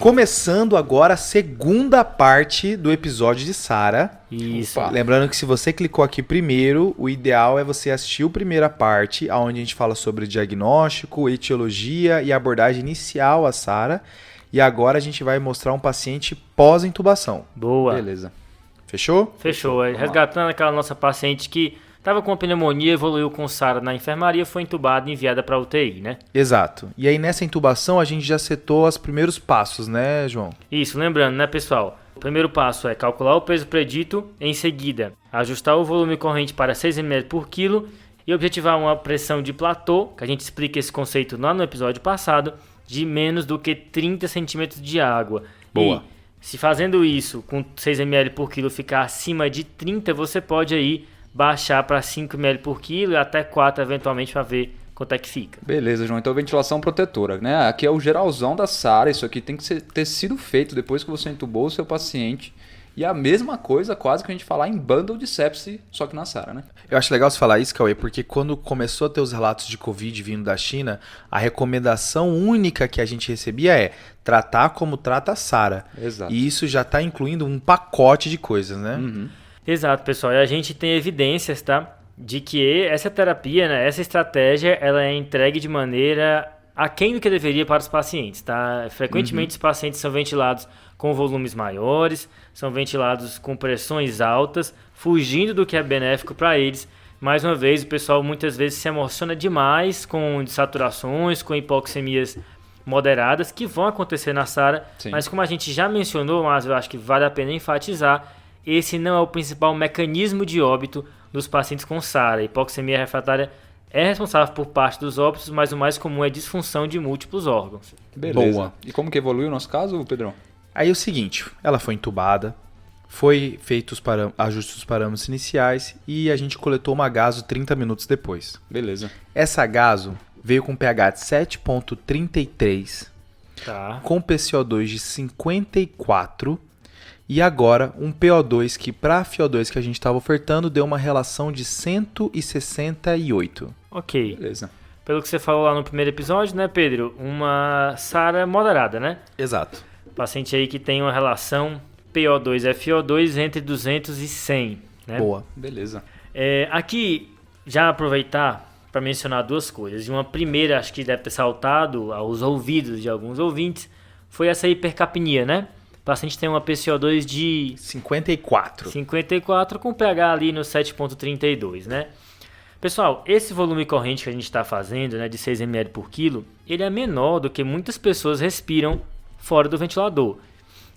Começando agora a segunda parte do episódio de Sara. Isso. Lembrando que se você clicou aqui primeiro, o ideal é você assistir a primeira parte, onde a gente fala sobre diagnóstico, etiologia e abordagem inicial a Sara. E agora a gente vai mostrar um paciente pós-intubação. Boa. Beleza. Fechou? Fechou. Resgatando aquela nossa paciente que estava com pneumonia, evoluiu com Sara na enfermaria, foi entubada e enviada para UTI, né? Exato. E aí nessa intubação a gente já setou os primeiros passos, né, João? Isso, lembrando, né, pessoal? O primeiro passo é calcular o peso predito, em seguida, ajustar o volume corrente para 6 ml por quilo e objetivar uma pressão de platô, que a gente explica esse conceito lá no episódio passado, de menos do que 30 centímetros de água. Boa. E se fazendo isso com 6 ml por quilo ficar acima de 30, você pode aí baixar para 5 ml por quilo e até 4 eventualmente para ver quanto é que fica. Beleza, João. Então, ventilação protetora, né? Aqui é o geralzão da Sara. Isso aqui tem que ter sido feito depois que você entubou o seu paciente. E a mesma coisa quase que a gente falar em bundle de sepse, só que na Sara, né? Eu acho legal você falar isso, Cauê, porque quando começou a ter os relatos de Covid vindo da China, a recomendação única que a gente recebia é tratar como trata a Sara. Exato. E isso já está incluindo um pacote de coisas, né? Uhum. Exato, pessoal. E a gente tem evidências, tá? De que essa terapia, né, essa estratégia, ela é entregue de maneira aquém do que deveria para os pacientes, tá? Frequentemente os pacientes são ventilados com volumes maiores, são ventilados com pressões altas, fugindo do que é benéfico para eles. Mais uma vez, o pessoal muitas vezes se emociona demais com desaturações, com hipoxemias moderadas, que vão acontecer na Sara, mas como a gente já mencionou, mas eu acho que vale a pena enfatizar, esse não é o principal mecanismo de óbito dos pacientes com Sara. A hipoxemia refratária é responsável por parte dos óbitos, mas o mais comum é disfunção de múltiplos órgãos. Beleza. Boa. E como que evoluiu o nosso caso, Pedrão? Aí é o seguinte, ela foi entubada, foi feito os ajustes dos parâmetros iniciais e a gente coletou uma gaso 30 minutos depois. Beleza. Essa gaso veio com pH de 7,33, Tá. com PCO2 de 54 e agora um PO2 que para FiO2 que a gente estava ofertando deu uma relação de 168. Ok. Beleza. Pelo que você falou lá no primeiro episódio, né, Pedro? Uma Sara moderada, né? Exato. Paciente aí que tem uma relação PO2-FiO2 entre 200 e 100, né? Boa. Beleza. Aqui, já aproveitar para mencionar duas coisas. Uma primeira, acho que deve ter saltado aos ouvidos de alguns ouvintes, foi essa hipercapnia, né? O paciente tem uma PCO2 de 54 com pH ali no 7,32, né? Pessoal, esse volume corrente que a gente está fazendo, né, de 6 ml por quilo, ele é menor do que muitas pessoas respiram fora do ventilador.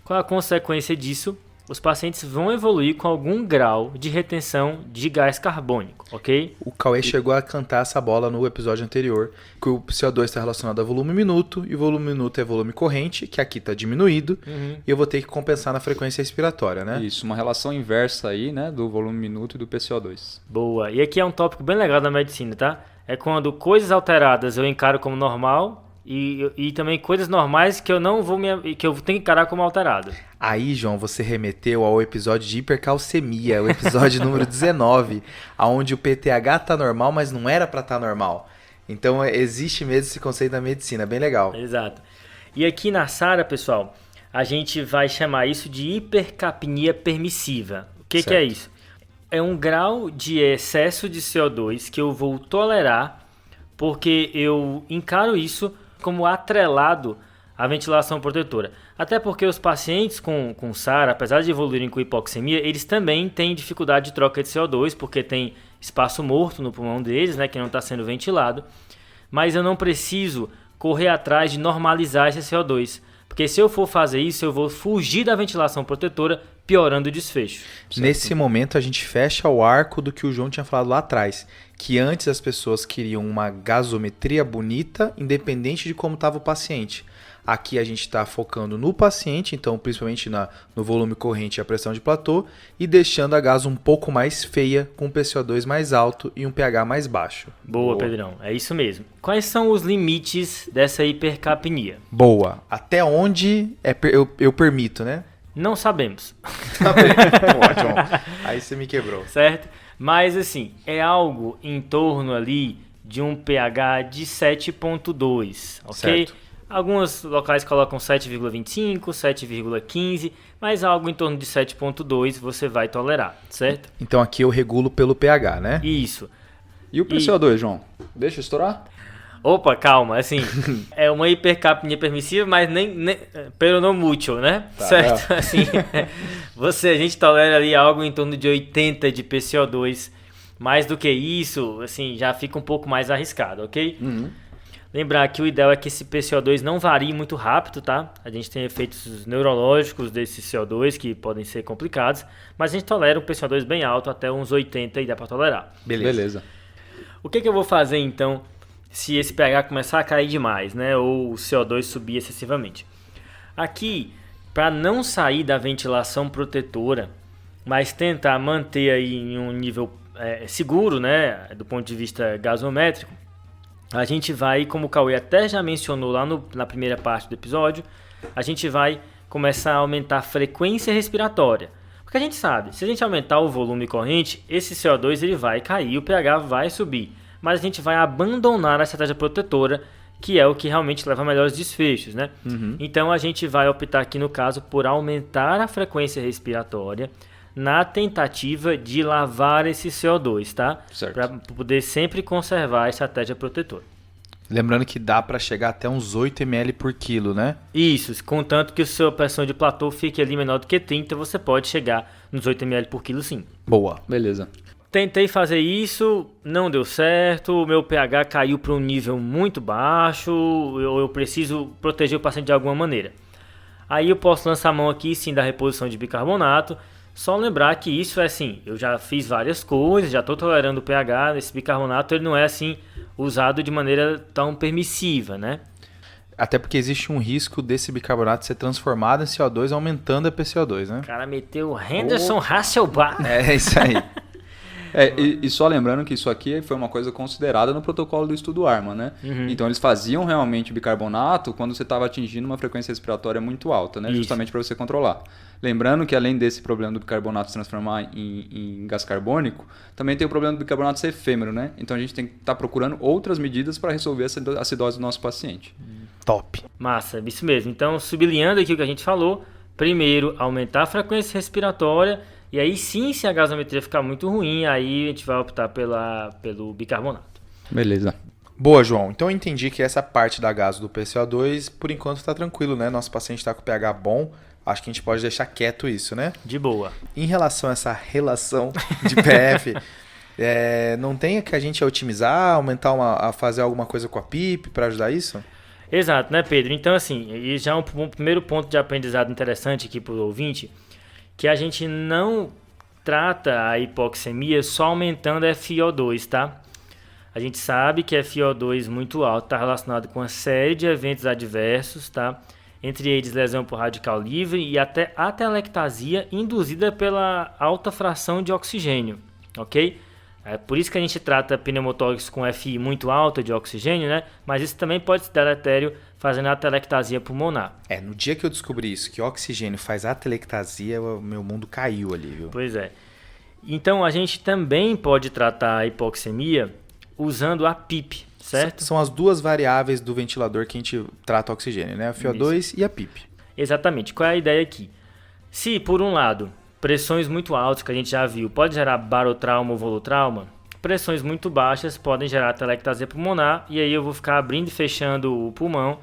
Qual a consequência disso? Os pacientes vão evoluir com algum grau de retenção de gás carbônico, ok? O Cauê chegou a cantar essa bola no episódio anterior, que o CO2 está relacionado a volume minuto, e o volume minuto é volume corrente, que aqui está diminuído, e eu vou ter que compensar na frequência respiratória, né? Isso, uma relação inversa aí, né, do volume minuto e do PCO2. Boa. E aqui é um tópico bem legal da medicina, tá? É quando coisas alteradas eu encaro como normal e também coisas normais que eu não vou que eu tenho que encarar como alterado. Aí, João, você remeteu ao episódio de hipercalcemia, o episódio número 19, onde o PTH tá normal, mas não era para estar normal. Então, existe mesmo esse conceito da medicina, bem legal. Exato. E aqui na Sara, pessoal, a gente vai chamar isso de hipercapnia permissiva. O que é isso? É um grau de excesso de CO2 que eu vou tolerar porque eu encaro isso como atrelado à ventilação protetora. Até porque os pacientes com Sara, apesar de evoluírem com hipoxemia, eles também têm dificuldade de troca de CO2, porque tem espaço morto no pulmão deles, né, que não está sendo ventilado. Mas eu não preciso correr atrás de normalizar esse CO2. Porque se eu for fazer isso, eu vou fugir da ventilação protetora, piorando o desfecho. Certo? Nesse momento, a gente fecha o arco do que o João tinha falado lá atrás. Que antes as pessoas queriam uma gasometria bonita, independente de como estava o paciente. Aqui a gente está focando no paciente, então principalmente no volume corrente e a pressão de platô, e deixando a gaso um pouco mais feia, com um PCO2 mais alto e um pH mais baixo. Boa, Pedrão, é isso mesmo. Quais são os limites dessa hipercapnia? Boa. Até onde eu permito, né? Não sabemos. Ótimo. Aí você me quebrou. Certo? Mas assim, é algo em torno ali de um pH de 7,2, ok? Certo. Alguns locais colocam 7,25, 7,15, mas algo em torno de 7,2 você vai tolerar, certo? Então aqui eu regulo pelo pH, né? Isso. E o PCO2, João? Deixa eu estourar? Opa, calma, assim, é uma hipercapnia permissiva, mas nem pero não mútil, né? Tá, certo? Assim, a gente tolera ali algo em torno de 80 de PCO2. Mais do que isso, assim, já fica um pouco mais arriscado, ok? Uhum. Lembrar que o ideal é que esse PCO2 não varie muito rápido, tá? A gente tem efeitos neurológicos desse CO2 que podem ser complicados, mas a gente tolera um PCO2 bem alto, até uns 80 e dá para tolerar. Beleza. O que eu vou fazer então se esse pH começar a cair demais, né? Ou o CO2 subir excessivamente? Aqui, para não sair da ventilação protetora, mas tentar manter aí em um nível seguro, né? Do ponto de vista gasométrico, a gente vai, como o Cauê até já mencionou lá na primeira parte do episódio, a gente vai começar a aumentar a frequência respiratória. Porque a gente sabe, se a gente aumentar o volume corrente, esse CO2 ele vai cair, o pH vai subir. Mas a gente vai abandonar a estratégia protetora, que é o que realmente leva a melhores desfechos, né? Uhum. Então a gente vai optar aqui no caso por aumentar a frequência respiratória na tentativa de lavar esse CO2, tá? Certo. Para poder sempre conservar a estratégia protetora. Lembrando que dá para chegar até uns 8 ml por quilo, né? Isso, contanto que a sua pressão de platô fique ali menor do que 30, você pode chegar nos 8 ml por quilo sim. Boa. Beleza. Tentei fazer isso, não deu certo, o meu pH caiu para um nível muito baixo, eu preciso proteger o paciente de alguma maneira. Aí eu posso lançar a mão aqui sim da reposição de bicarbonato, só lembrar que isso é assim, eu já fiz várias coisas, já estou tolerando o pH, esse bicarbonato ele não é assim usado de maneira tão permissiva, né? Até porque existe um risco desse bicarbonato ser transformado em CO2, aumentando a PCO2, né? O cara meteu Henderson Hasselbalch. É isso aí. E só lembrando que isso aqui foi uma coisa considerada no protocolo do estudo ARMA, né? Uhum. Então eles faziam realmente bicarbonato quando você estava atingindo uma frequência respiratória muito alta, né? Isso. Justamente para você controlar. Lembrando que além desse problema do bicarbonato se transformar em gás carbônico, também tem o problema do bicarbonato ser efêmero, né? Então a gente tem que estar procurando outras medidas para resolver essa acidose do nosso paciente. Top. Massa, isso mesmo. Então, sublinhando aqui o que a gente falou, primeiro, aumentar a frequência respiratória, e aí sim, se a gasometria ficar muito ruim, aí a gente vai optar pelo bicarbonato. Beleza. Boa, João. Então eu entendi que essa parte da gaso do PCO2, por enquanto está tranquilo, né? Nosso paciente está com pH bom. Acho que a gente pode deixar quieto isso, né? De boa. Em relação a essa relação de PF, não tem que a gente otimizar, aumentar a fazer alguma coisa com a PIP para ajudar isso? Exato, né, Pedro? Então, assim, e já um primeiro ponto de aprendizado interessante aqui para o ouvinte, que a gente não trata a hipoxemia só aumentando a FiO2, tá? A gente sabe que a FiO2 muito alto está relacionado com uma série de eventos adversos, tá? Entre eles lesão por radical livre e até atelectasia induzida pela alta fração de oxigênio, ok? É por isso que a gente trata pneumotórax com FI muito alta de oxigênio, né? Mas isso também pode ser deletério fazendo atelectasia pulmonar. No dia que eu descobri isso, que oxigênio faz atelectasia, o meu mundo caiu ali, viu? Pois é. Então a gente também pode tratar a hipoxemia usando a PIP, certo? São as duas variáveis do ventilador que a gente trata o oxigênio, né? A FiO2 e a PIP. Exatamente. Qual é a ideia aqui? Se, por um lado, pressões muito altas, que a gente já viu, pode gerar barotrauma ou volutrauma, pressões muito baixas podem gerar atelectasia pulmonar, e aí eu vou ficar abrindo e fechando o pulmão,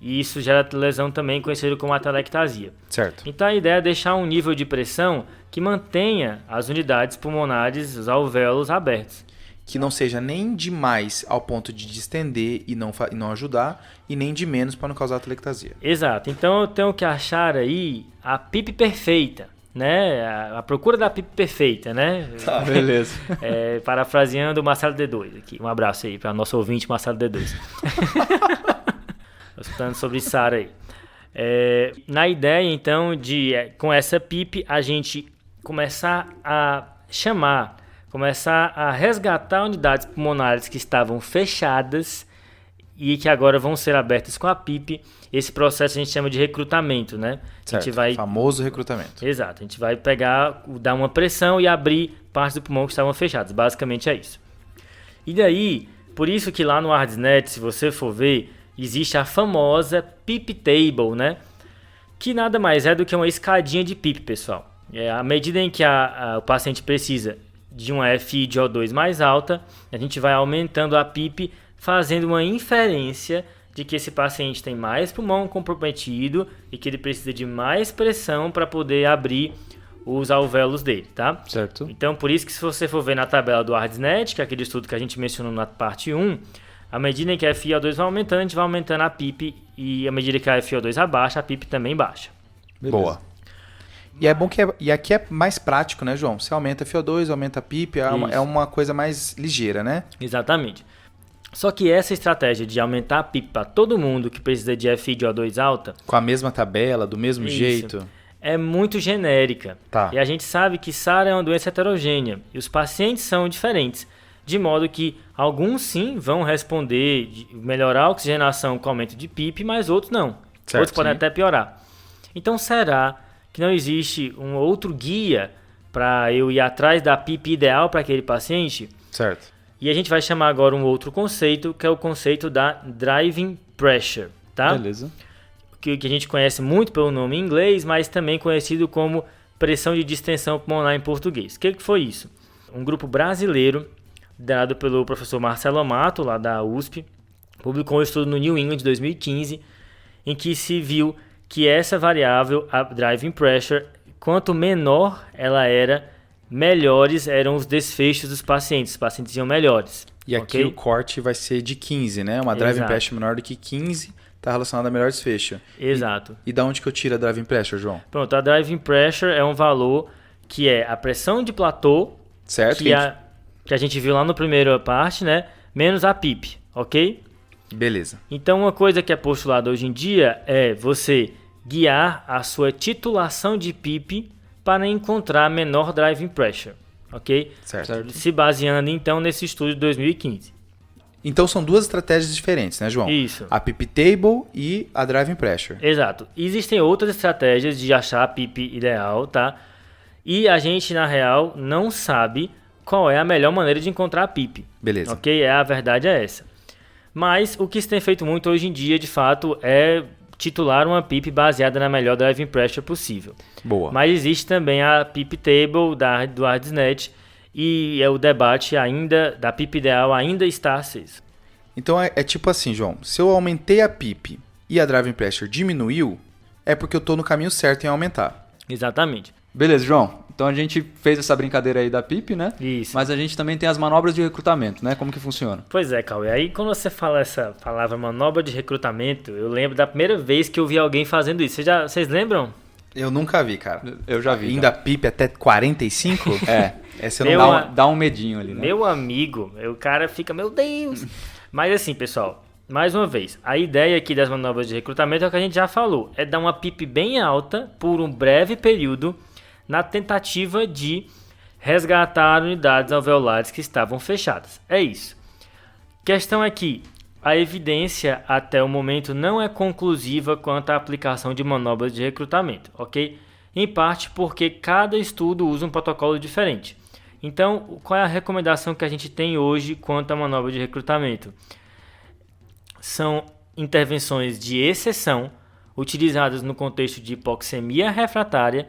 e isso gera lesão também conhecida como atelectasia. Certo. Então a ideia é deixar um nível de pressão que mantenha as unidades pulmonares, os alvéolos abertos. Que não seja nem demais ao ponto de distender e não ajudar, e nem de menos para não causar atelectasia. Exato. Então eu tenho que achar aí a PIP perfeita, né? A procura da PIP perfeita, né? Tá, beleza. Parafraseando o Marcelo D2 aqui. Um abraço aí para nosso ouvinte Marcelo D2. Escutando sobre SARA aí. Na ideia, então, de com essa PIP a gente começar a começar a resgatar unidades pulmonares que estavam fechadas e que agora vão ser abertas com a PIP. Esse processo a gente chama de recrutamento, né? Certo, a gente vai... famoso recrutamento. Exato, a gente vai dar uma pressão e abrir partes do pulmão que estavam fechadas. Basicamente é isso. E daí, por isso que lá no ARDSNet, se você for ver, existe a famosa PEEP Table, né? Que nada mais é do que uma escadinha de PEEP, pessoal. À medida em que o paciente precisa de uma FI de O2 mais alta, a gente vai aumentando a PEEP, fazendo uma inferência de que esse paciente tem mais pulmão comprometido e que ele precisa de mais pressão para poder abrir os alvéolos dele, tá? Certo. Então, por isso que se você for ver na tabela do ARDSNET, que é aquele estudo que a gente mencionou na parte 1, à medida em que a FiO2 vai aumentando, a gente vai aumentando a PEEP, e à medida que a FiO2 abaixa, a PEEP também baixa. Beleza. Boa. E é bom que e aqui é mais prático, né, João? Você aumenta a FiO2, aumenta a PEEP, é uma coisa mais ligeira, né? Exatamente. Só que essa estratégia de aumentar a PEEP para todo mundo que precisa de FI de O2 alta... Com a mesma tabela, do mesmo jeito... É muito genérica. Tá. E a gente sabe que SARA é uma doença heterogênea. E os pacientes são diferentes. De modo que alguns sim vão responder, melhorar a oxigenação com aumento de PEEP, mas outros não. Certo, Outros podem sim. até piorar. Então será que não existe um outro guia para eu ir atrás da PEEP ideal para aquele paciente? Certo. E a gente vai chamar agora um outro conceito, que é o conceito da driving pressure, tá? Beleza. Que a gente conhece muito pelo nome em inglês, mas também conhecido como pressão de distensão pulmonar em português. O que foi isso? Um grupo brasileiro, dado pelo professor Marcelo Amato, lá da USP, publicou um estudo no New England de 2015, em que se viu que essa variável, a driving pressure, quanto menor ela era, melhores eram os desfechos dos pacientes. Os pacientes iam melhores. E aqui ok? o corte vai ser de 15, né? Uma driving Exato. pressure menor do que 15 está relacionada a melhor desfecho. Exato. E da onde que eu tiro a driving pressure, João? Pronto, a driving pressure é um valor que é a pressão de platô, Certo? que a gente viu lá no primeiro parte, né? Menos a PEEP, ok? Beleza. Então, uma coisa que é postulada hoje em dia é você guiar a sua titulação de PEEP para encontrar a menor driving pressure, ok? Certo. Se baseando, então, nesse estudo de 2015. Então são duas estratégias diferentes, né, João? Isso. A PEEP Table e a driving pressure. Exato. Existem outras estratégias de achar a PEEP ideal, tá? E a gente, na real, não sabe qual é a melhor maneira de encontrar a PEEP. Beleza. Ok? A verdade é essa. Mas o que se tem feito muito hoje em dia, de fato, é titular uma PEEP baseada na melhor driving pressure possível. Boa. Mas existe também a PEEP Table do ARDSNET e o debate ainda da PEEP ideal ainda está aceso. Então é tipo assim, João. Se eu aumentei a PEEP e a driving pressure diminuiu, é porque eu estou no caminho certo em aumentar. Exatamente. Beleza, João. Então a gente fez essa brincadeira aí da PEEP, né? Isso. Mas a gente também tem as manobras de recrutamento, né? Como que funciona? Pois é, Cauê. Aí quando você fala essa palavra manobra de recrutamento, eu lembro da primeira vez que eu vi alguém fazendo isso. Vocês lembram? Eu nunca vi, cara. Eu já vi. Ainda PEEP até 45? É. Essa eu Meu não a- Dá um medinho ali, né? Meu amigo, o cara fica, meu Deus. Mas assim, pessoal, mais uma vez, a ideia aqui das manobras de recrutamento é o que a gente já falou. É dar uma PEEP bem alta por um breve período na tentativa de resgatar unidades alveolares que estavam fechadas. É isso. Questão é que a evidência até o momento não é conclusiva quanto à aplicação de manobras de recrutamento, ok? Em parte porque cada estudo usa um protocolo diferente. Então, qual é a recomendação que a gente tem hoje quanto à manobra de recrutamento? São intervenções de exceção utilizadas no contexto de hipoxemia refratária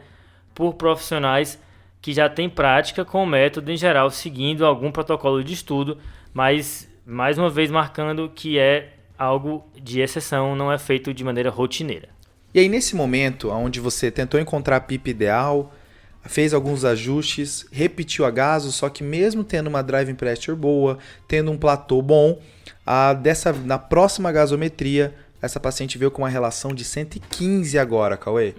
por profissionais que já têm prática com o método em geral, seguindo algum protocolo de estudo, mas mais uma vez marcando que é algo de exceção, não é feito de maneira rotineira. E aí, nesse momento, onde você tentou encontrar a PEEP ideal, fez alguns ajustes, repetiu a gaso, só que mesmo tendo uma driving pressure boa, tendo um platô bom, na próxima gasometria, essa paciente veio com uma relação de 115 agora, Cauê.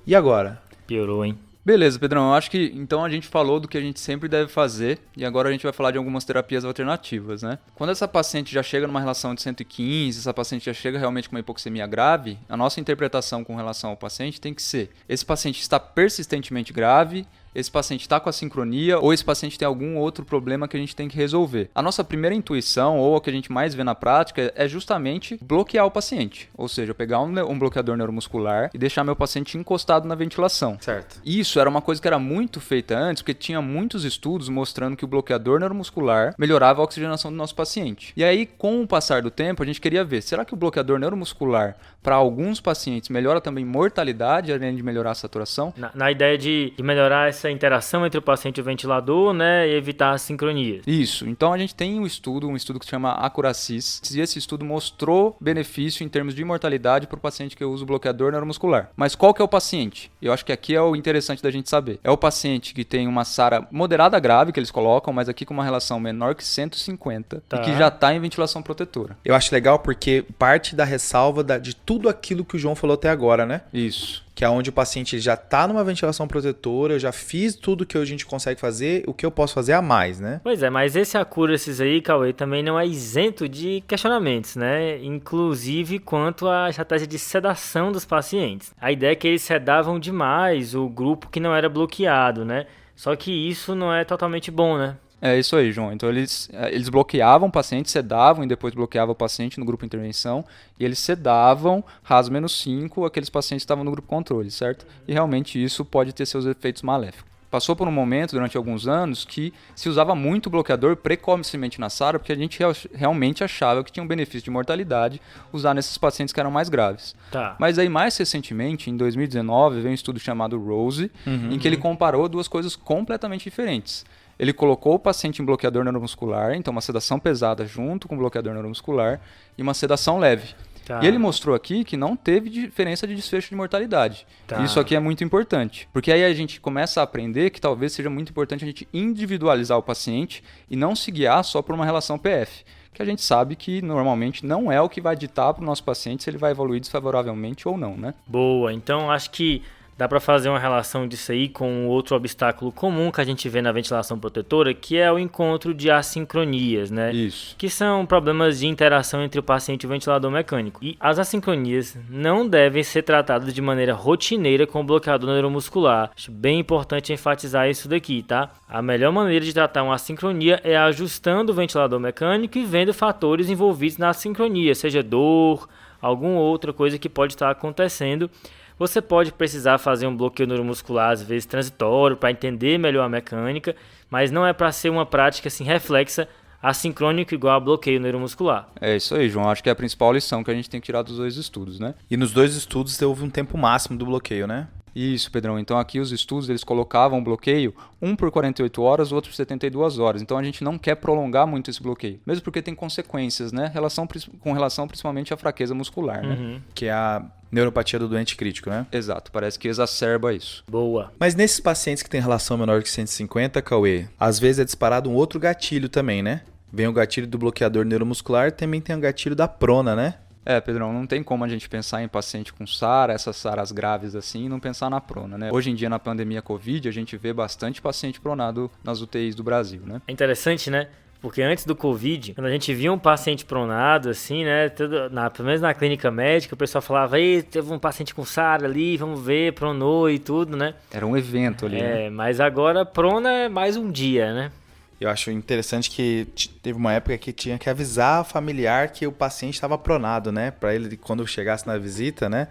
E agora? Piorou, hein? Beleza, Pedrão. Eu acho que então a gente falou do que a gente sempre deve fazer e agora a gente vai falar de algumas terapias alternativas, né? Quando essa paciente já chega numa relação de 115, essa paciente já chega realmente com uma hipoxemia grave, a nossa interpretação com relação ao paciente tem que ser: esse paciente está persistentemente grave, esse paciente está com a sincronia ou esse paciente tem algum outro problema que a gente tem que resolver. A nossa primeira intuição, ou a que a gente mais vê na prática, é justamente bloquear o paciente. Ou seja, pegar um bloqueador neuromuscular e deixar meu paciente encostado na ventilação. Certo. Isso era uma coisa que era muito feita antes, porque tinha muitos estudos mostrando que o bloqueador neuromuscular melhorava a oxigenação do nosso paciente. E aí, com o passar do tempo, a gente queria ver, será que o bloqueador neuromuscular, para alguns pacientes, melhora também mortalidade, além de melhorar a saturação? Na ideia de melhorar essa interação entre o paciente e o ventilador, né, e evitar as sincronias. Isso. Então a gente tem um estudo que se chama Acuracis, e esse estudo mostrou benefício em termos de mortalidade para o paciente que usa o bloqueador neuromuscular. Mas qual que é o paciente? Eu acho que aqui é o interessante da gente saber. É o paciente que tem uma SARA moderada a grave, que eles colocam, mas aqui com uma relação menor que 150, e que já está em ventilação protetora. Eu acho legal porque parte da ressalva de tudo aquilo que o João falou até agora, né? Isso. Que é onde o paciente já está numa ventilação protetora, eu já fiz tudo que a gente consegue fazer, o que eu posso fazer a mais, né? Pois é, mas esse Acuracis aí, Cauê, também não é isento de questionamentos, né? Inclusive quanto à estratégia de sedação dos pacientes. A ideia é que eles sedavam demais o grupo que não era bloqueado, né? Só que isso não é totalmente bom, né? É isso aí, João. Então eles bloqueavam o paciente, sedavam e depois bloqueavam o paciente no grupo intervenção e eles sedavam RAS-5 aqueles pacientes que estavam no grupo controle, certo? E realmente isso pode ter seus efeitos maléficos. Passou por um momento, durante alguns anos, que se usava muito bloqueador precocemente na SARA, porque a gente realmente achava que tinha um benefício de mortalidade usar nesses pacientes que eram mais graves. Tá. Mas aí, mais recentemente, em 2019, veio um estudo chamado ROSE, em que ele comparou duas coisas completamente diferentes. Ele colocou o paciente em bloqueador neuromuscular, então uma sedação pesada junto com bloqueador neuromuscular e uma sedação leve. Tá. E ele mostrou aqui que não teve diferença de desfecho de mortalidade. Tá. Isso aqui é muito importante, porque aí a gente começa a aprender que talvez seja muito importante a gente individualizar o paciente e não se guiar só por uma relação PF, que a gente sabe que normalmente não é o que vai ditar para o nosso paciente se ele vai evoluir desfavoravelmente ou não, né? Boa, então acho que dá para fazer uma relação disso aí com outro obstáculo comum que a gente vê na ventilação protetora, que é o encontro de assincronias, né? Isso. Que são problemas de interação entre o paciente e o ventilador mecânico. E as assincronias não devem ser tratadas de maneira rotineira com o bloqueador neuromuscular. Acho bem importante enfatizar isso daqui, tá? A melhor maneira de tratar uma assincronia é ajustando o ventilador mecânico e vendo fatores envolvidos na assincronia, seja dor, alguma outra coisa que pode estar acontecendo. Você pode precisar fazer um bloqueio neuromuscular, às vezes transitório, para entender melhor a mecânica, mas não é para ser uma prática assim, reflexa, assincrônico igual a bloqueio neuromuscular. É isso aí, João. Acho que é a principal lição que a gente tem que tirar dos dois estudos, né? E nos dois estudos houve um tempo máximo do bloqueio, né? Isso, Pedrão. Então aqui os estudos eles colocavam o bloqueio, um por 48 horas, o outro por 72 horas. Então a gente não quer prolongar muito esse bloqueio, mesmo porque tem consequências, né? Com relação principalmente à fraqueza muscular, né? Que é a neuropatia do doente crítico, né? Exato, parece que exacerba isso. Boa. Mas nesses pacientes que têm relação menor que 150, Cauê, às vezes é disparado um outro gatilho também, né? Vem o gatilho do bloqueador neuromuscular, também tem o gatilho da prona, né? É, Pedrão, não tem como a gente pensar em paciente com SARA, essas SARAs graves assim, e não pensar na prona, né? Hoje em dia, na pandemia Covid, a gente vê bastante paciente pronado nas UTIs do Brasil, né? É interessante, né? Porque antes do Covid, quando a gente via um paciente pronado, assim, né? Pelo menos na clínica médica, o pessoal falava, ei, teve um paciente com SARA ali, vamos ver, pronou e tudo, né? Era um evento ali, né? Mas agora prona é mais um dia, né? Eu acho interessante que teve uma época que tinha que avisar o familiar que o paciente estava pronado, né? Para ele, quando chegasse na visita, né?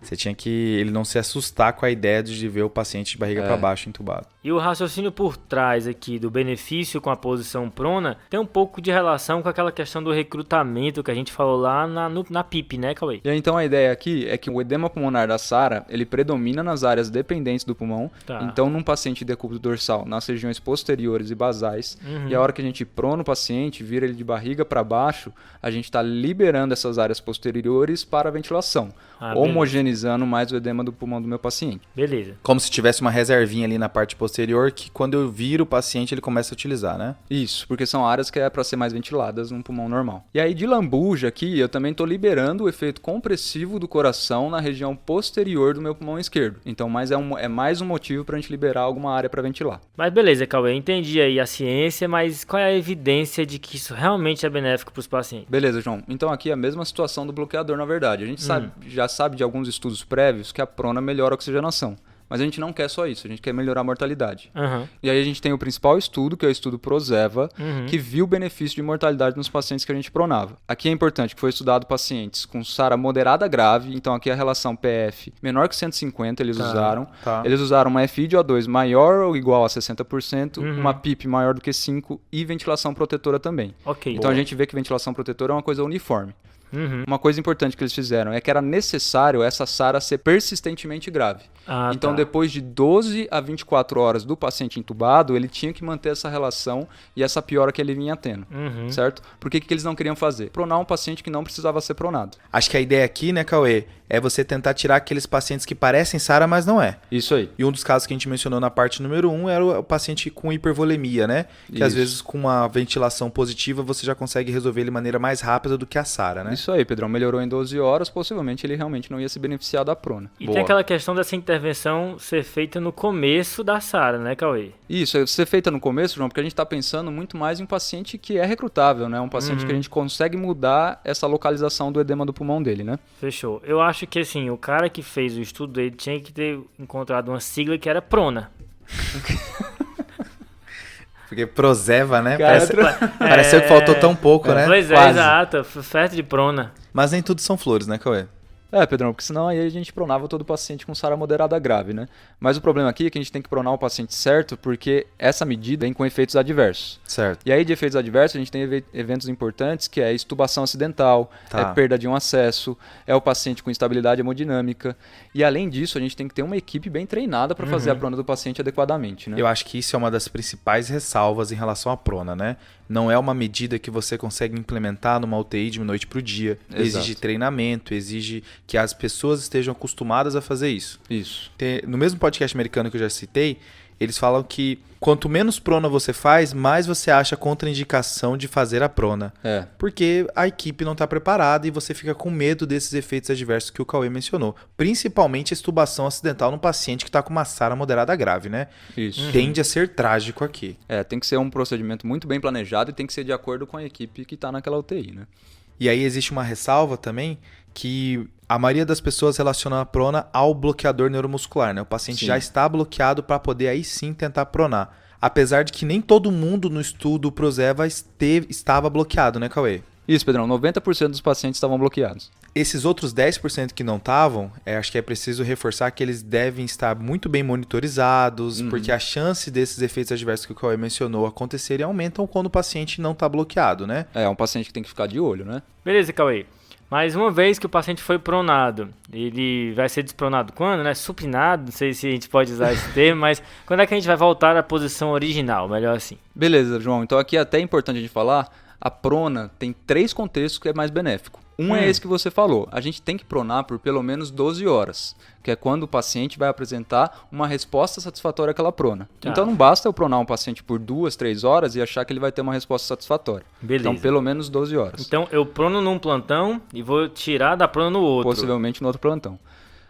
Você tinha que ele não se assustar com a ideia de ver o paciente de barriga para baixo entubado. E o raciocínio por trás aqui do benefício com a posição prona tem um pouco de relação com aquela questão do recrutamento que a gente falou lá na PIP, né, Cauê? E aí, então a ideia aqui é que o edema pulmonar da SARA, ele predomina nas áreas dependentes do pulmão. Tá. Então, num paciente de decúbito dorsal, nas regiões posteriores e basais, e a hora que a gente prona o paciente, vira ele de barriga para baixo, a gente está liberando essas áreas posteriores para a ventilação, homogeneizando mais o edema do pulmão do meu paciente. Beleza. Como se tivesse uma reservinha ali na parte posterior que quando eu viro o paciente ele começa a utilizar, né? Isso, porque são áreas que é para ser mais ventiladas num pulmão normal. E aí de lambuja aqui, eu também estou liberando o efeito compressivo do coração na região posterior do meu pulmão esquerdo. Então é mais um motivo para a gente liberar alguma área para ventilar. Mas beleza, Cauê, entendi aí a ciência, mas qual é a evidência de que isso realmente é benéfico para os pacientes? Beleza, João. Então aqui é a mesma situação do bloqueador, na verdade. A gente já sabe de alguns estudos prévios que a prona melhora a oxigenação. Mas a gente não quer só isso, a gente quer melhorar a mortalidade. Aham. E aí a gente tem o principal estudo, que é o estudo ProZeva, que viu o benefício de mortalidade nos pacientes que a gente pronava. Aqui é importante que foi estudado pacientes com SARA moderada grave, então aqui a relação PF menor que 150 eles usaram. Tá. Eles usaram uma FI de O2 maior ou igual a 60%, uma PIP maior do que 5 e ventilação protetora também. Ok. Então a gente vê que ventilação protetora é uma coisa uniforme. Uhum. Uma coisa importante que eles fizeram é que era necessário essa SARA ser persistentemente grave. Ah, Então, tá. depois de 12 a 24 horas do paciente entubado, ele tinha que manter essa relação e essa piora que ele vinha tendo, certo? Por que eles não queriam fazer? Pronar um paciente que não precisava ser pronado. Acho que a ideia aqui, né, Cauê, é você tentar tirar aqueles pacientes que parecem SARA, mas não é. Isso aí. E um dos casos que a gente mencionou na parte número 1 era o paciente com hipervolemia, né? Que às Isso. vezes com uma ventilação positiva você já consegue resolver ele de maneira mais rápida do que a SARA, né? Isso aí, Pedrão. Melhorou em 12 horas, possivelmente ele realmente não ia se beneficiar da prona. E Boa. tem aquela questão dessa intervenção ser feita no começo da SARA, né, Cauê? Isso, é ser feita no começo, João, porque a gente está pensando muito mais em um paciente que é recrutável, né? Um paciente que a gente consegue mudar essa localização do edema do pulmão dele, né? Fechou. Eu acho que, assim, o cara que fez o estudo dele tinha que ter encontrado uma sigla que era PRONA. Porque ProZeva, né? Cara, Pareceu que faltou tão pouco, né? Pois é, Quase. exato. Certo de PRONA. Mas nem tudo são flores, né, Cauê? Pedrão, porque senão aí a gente pronava todo paciente com SARA moderada grave, né? Mas o problema aqui é que a gente tem que pronar o paciente certo, porque essa medida vem com efeitos adversos. Certo. E aí de efeitos adversos a gente tem eventos importantes, que é extubação acidental, Tá. é perda de um acesso, é o paciente com instabilidade hemodinâmica. E além disso, a gente tem que ter uma equipe bem treinada para fazer a prona do paciente adequadamente, né? Eu acho que isso é uma das principais ressalvas em relação à prona, né? Não é uma medida que você consegue implementar numa UTI de noite para o dia. Exato. Exige treinamento, exige que as pessoas estejam acostumadas a fazer isso. Isso. No mesmo podcast americano que eu já citei, eles falam que quanto menos prona você faz, mais você acha contraindicação de fazer a prona. Porque a equipe não está preparada e você fica com medo desses efeitos adversos que o Cauê mencionou. Principalmente a extubação acidental no paciente que está com uma SARA moderada grave, né? Isso. Tende a ser trágico aqui. Tem que ser um procedimento muito bem planejado e tem que ser de acordo com a equipe que está naquela UTI, né? E aí existe uma ressalva também que a maioria das pessoas relaciona a prona ao bloqueador neuromuscular, né? O paciente Sim. já está bloqueado para poder aí sim tentar pronar. Apesar de que nem todo mundo no estudo ProZeva estava bloqueado, né, Cauê? Isso, Pedrão. 90% dos pacientes estavam bloqueados. Esses outros 10% que não estavam, acho que é preciso reforçar que eles devem estar muito bem monitorizados, porque a chance desses efeitos adversos que o Cauê mencionou acontecerem aumentam quando o paciente não está bloqueado, né? É um paciente que tem que ficar de olho, né? Beleza, Cauê. Mas uma vez que o paciente foi pronado, ele vai ser despronado quando, né? Supinado, não sei se a gente pode usar esse termo, mas quando é que a gente vai voltar à posição original? Melhor assim. Beleza, João. Então aqui é até importante a gente falar, a prona tem 3 contextos que é mais benéfico. Um é esse que você falou. A gente tem que pronar por pelo menos 12 horas, que é quando o paciente vai apresentar uma resposta satisfatória àquela prona. Tá. Então não basta eu pronar um paciente por 2, 3 horas e achar que ele vai ter uma resposta satisfatória. Beleza. Então pelo menos 12 horas. Então eu prono num plantão e vou tirar da prona no outro. Possivelmente no outro plantão.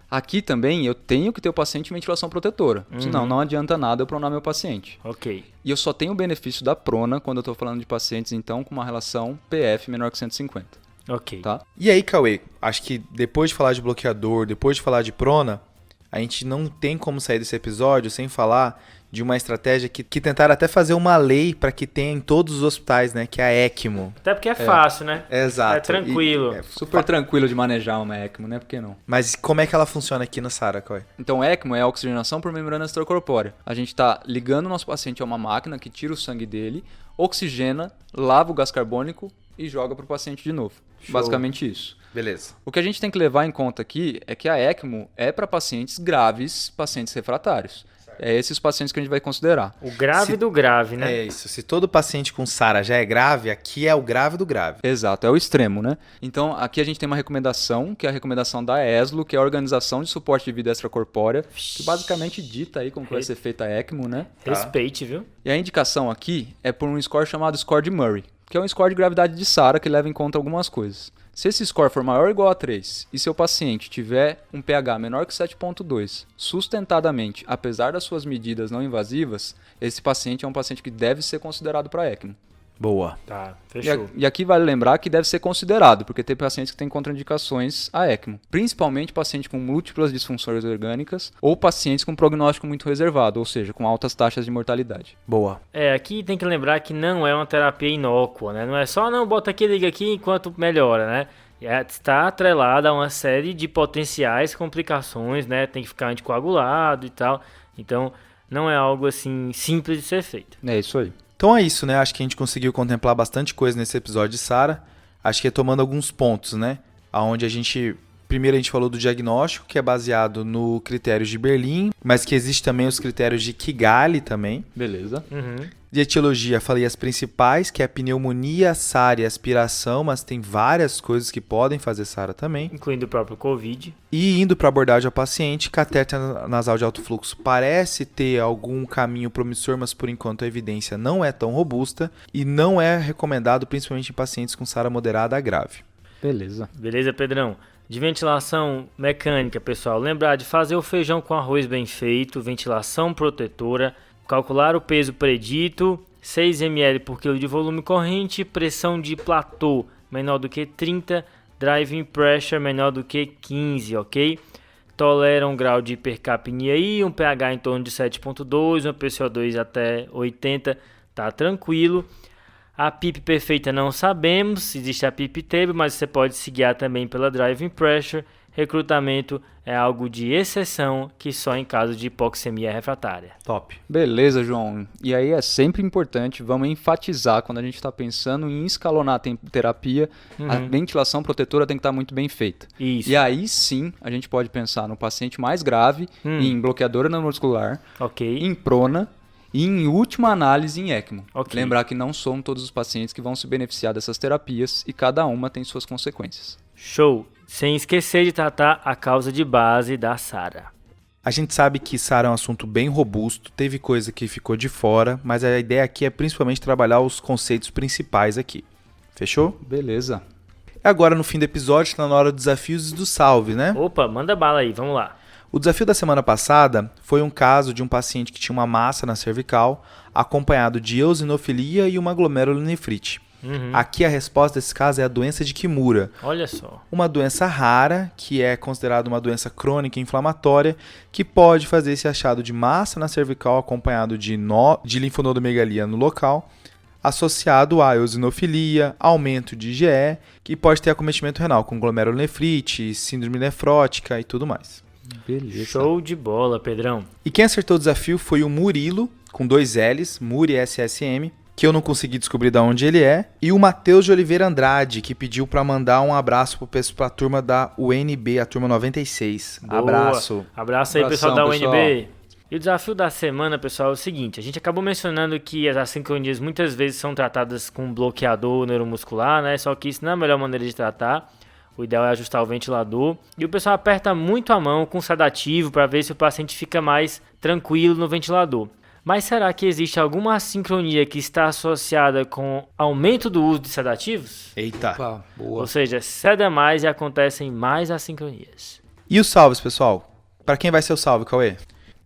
Aqui também eu tenho que ter o paciente em ventilação protetora. Senão não adianta nada eu pronar meu paciente. Ok. E eu só tenho o benefício da prona quando eu estou falando de pacientes então com uma relação PF menor que 150. Ok. Tá? E aí, Cauê, acho que depois de falar de bloqueador, depois de falar de prona, a gente não tem como sair desse episódio sem falar de uma estratégia que tentaram até fazer uma lei para que tenha em todos os hospitais, né? Que é a ECMO. Até porque é fácil, né? Exato. É tranquilo. Super tranquilo de manejar uma ECMO, né? Por que não? Mas como é que ela funciona aqui no SARA, Cauê? Então, ECMO é a oxigenação por membrana extracorpórea. A gente está ligando o nosso paciente a uma máquina que tira o sangue dele, oxigena, lava o gás carbônico e joga para o paciente de novo. Show. Basicamente isso. Beleza. O que a gente tem que levar em conta aqui é que a ECMO é para pacientes graves, pacientes refratários. É esses pacientes que a gente vai considerar. O grave do grave, né? É isso. Se todo paciente com SARA já é grave, aqui é o grave do grave. Exato, é o extremo, né? Então, aqui a gente tem uma recomendação, que é a recomendação da ESLO, que é a Organização de Suporte de Vida Extracorpórea, que basicamente dita aí como que vai ser feita a ECMO, né? Respeite, viu? E a indicação aqui é por um score chamado score de Murray, que é um score de gravidade de SARA que leva em conta algumas coisas. Se esse score for maior ou igual a 3 e seu paciente tiver um pH menor que 7.2 sustentadamente, apesar das suas medidas não invasivas, esse paciente é um paciente que deve ser considerado para ECMO. Boa. Tá, fechou. E aqui vale lembrar que deve ser considerado, porque tem pacientes que têm contraindicações a ECMO. Principalmente pacientes com múltiplas disfunções orgânicas ou pacientes com prognóstico muito reservado, ou seja, com altas taxas de mortalidade. Boa. Aqui tem que lembrar que não é uma terapia inócua, né? Não é só, não, bota aqui, liga aqui enquanto melhora, né? Está atrelada a uma série de potenciais complicações, né? Tem que ficar anticoagulado e tal. Então, não é algo assim simples de ser feito. É isso aí. Então é isso, né? Acho que a gente conseguiu contemplar bastante coisa nesse episódio de SARA. Acho que retomando alguns pontos, né? Onde primeiro a gente falou do diagnóstico, que é baseado no critério de Berlim, mas que existe também os critérios de Kigali também. Beleza. De etiologia, falei as principais, que é pneumonia, SARA e aspiração, mas tem várias coisas que podem fazer SARA também. Incluindo o próprio Covid. E indo para a abordagem ao paciente, catéter nasal de alto fluxo parece ter algum caminho promissor, mas por enquanto a evidência não é tão robusta e não é recomendado principalmente em pacientes com SARA moderada a grave. Beleza. Beleza, Pedrão? De ventilação mecânica, pessoal, lembrar de fazer o feijão com arroz bem feito, ventilação protetora, calcular o peso predito, 6 ml por quilo de volume corrente, pressão de platô menor do que 30, driving pressure menor do que 15, ok? Tolera um grau de hipercapnia aí, um pH em torno de 7.2, uma PCO2 até 80, tá tranquilo. A PIP perfeita não sabemos, existe a PIP table, mas você pode se guiar também pela driving pressure. Recrutamento é algo de exceção, que só em caso de hipoxemia refratária. Top. Beleza, João. E aí é sempre importante, vamos enfatizar quando a gente está pensando em escalonar a terapia, a ventilação protetora tem que estar muito bem feita. Isso. E aí sim, a gente pode pensar no paciente mais grave, em bloqueadora neuromuscular, Ok. em prona, e em última análise em ECMO. Ok. Lembrar que não são todos os pacientes que vão se beneficiar dessas terapias e cada uma tem suas consequências. Show! Sem esquecer de tratar a causa de base da SARA. A gente sabe que SARA é um assunto bem robusto, teve coisa que ficou de fora, mas a ideia aqui é principalmente trabalhar os conceitos principais aqui. Fechou? Beleza. Agora no fim do episódio está na hora dos desafios e do salve, né? Opa, manda bala aí, vamos lá. O desafio da semana passada foi um caso de um paciente que tinha uma massa na cervical, acompanhado de eosinofilia e uma glomerulonefrite. Aqui a resposta desse caso é a doença de Kimura. Olha só. Uma doença rara, que é considerada uma doença crônica inflamatória, que pode fazer esse achado de massa na cervical acompanhado de linfonodomegalia no local, associado a eosinofilia, aumento de IgE, que pode ter acometimento renal com glomerulonefrite, síndrome nefrótica e tudo mais. Beleza. Show de bola, Pedrão. E quem acertou o desafio foi o Murilo, com 2 L's, Muri SSM, que eu não consegui descobrir de onde ele é, e o Matheus de Oliveira Andrade, que pediu para mandar um abraço para a turma da UNB, a turma 96. Boa. Abraço. Abraço aí, Abração, pessoal da pessoal. UNB. E o desafio da semana, pessoal, é o seguinte. A gente acabou mencionando que as assincronias muitas vezes são tratadas com bloqueador neuromuscular, né? Só que isso não é a melhor maneira de tratar. O ideal é ajustar o ventilador. E o pessoal aperta muito a mão com sedativo para ver se o paciente fica mais tranquilo no ventilador. Mas será que existe alguma assincronia que está associada com aumento do uso de sedativos? Eita. Opa, boa. Ou seja, ceda mais e acontecem mais assincronias. E os salves, pessoal? Para quem vai ser o salve, Cauê?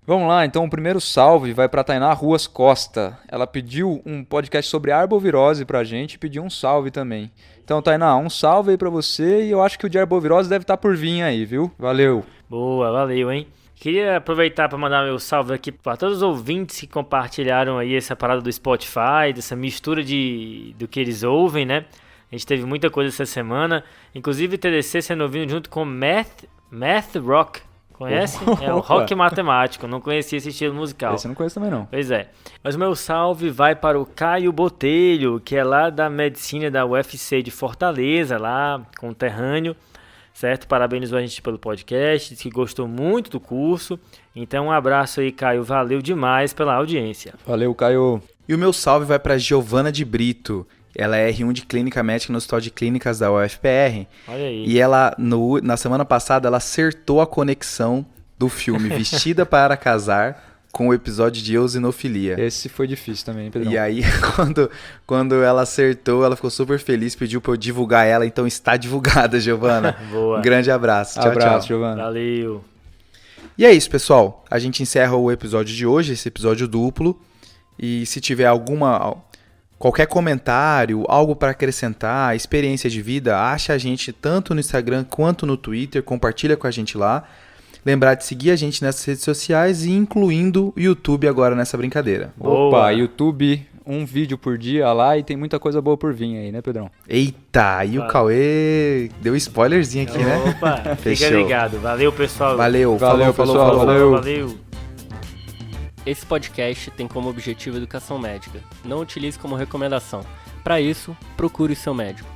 Vamos lá, então o primeiro salve vai para Tainá Ruas Costa. Ela pediu um podcast sobre arbovirose pra gente e pediu um salve também. Então, Tainá, um salve aí pra você e eu acho que o de arbovirose deve estar por vir aí, viu? Valeu. Boa, valeu, hein? Queria aproveitar para mandar meu salve aqui para todos os ouvintes que compartilharam aí essa parada do Spotify, dessa mistura do que eles ouvem, né? A gente teve muita coisa essa semana, inclusive TDC sendo ouvido junto com Math Rock. Conhece? É o rock matemático, não conhecia esse estilo musical. Esse eu não conheço também não. Pois é. Mas o meu salve vai para o Caio Botelho, que é lá da medicina da UFC de Fortaleza, lá conterrâneo. Certo? Parabenizou a gente pelo podcast, disse que gostou muito do curso. Então um abraço aí, Caio. Valeu demais pela audiência. Valeu, Caio. E o meu salve vai para Giovana de Brito. Ela é R1 de Clínica Médica no Hospital de Clínicas da UFPR. Olha aí. E ela, na semana passada, ela acertou a conexão do filme Vestida para Casar com o episódio de eosinofilia. Esse foi difícil também, Pedrão. E aí, quando ela acertou, ela ficou super feliz, pediu pra eu divulgar ela, então está divulgada, Giovana. Boa. Um grande abraço. Tchau, Abraço, tchau. Giovana. Valeu. E é isso, pessoal. A gente encerra o episódio de hoje, esse episódio duplo. E se tiver alguma Qualquer comentário, algo para acrescentar, experiência de vida, acha a gente tanto no Instagram quanto no Twitter, compartilha com a gente lá. Lembrar de seguir a gente nessas redes sociais e incluindo o YouTube agora nessa brincadeira. Boa. Opa, YouTube, um vídeo por dia lá e tem muita coisa boa por vir aí, né, Pedrão? Eita, e o Cauê deu spoilerzinho aqui, né? Opa, fica Fechou. ligado. Valeu, pessoal. Valeu, Valeu, falou, pessoal, falou. valeu. Valeu. Esse podcast tem como objetivo educação médica. Não utilize como recomendação. Para isso, procure o seu médico.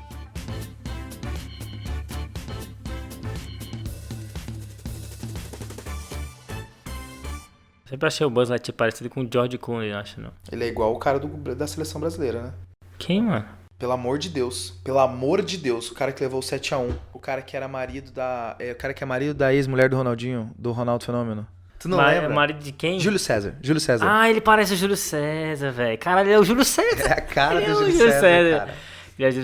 Sempre achei o Buzz Lightyear parecido com o George Clooney, eu acho, não. Ele é igual o cara da seleção brasileira, né? Quem, mano? Pelo amor de Deus. Pelo amor de Deus. O cara que levou o 7x1. O cara que era marido da... o cara que é marido da ex-mulher do Ronaldinho. Do Ronaldo Fenômeno. Tu não lembra? Marido de quem? Júlio César. Júlio César. Ah, ele parece o Júlio César, velho. Caralho, ele é o Júlio César. É a cara Ele do é o Júlio Júlio César, César. cara. Ele é o Júlio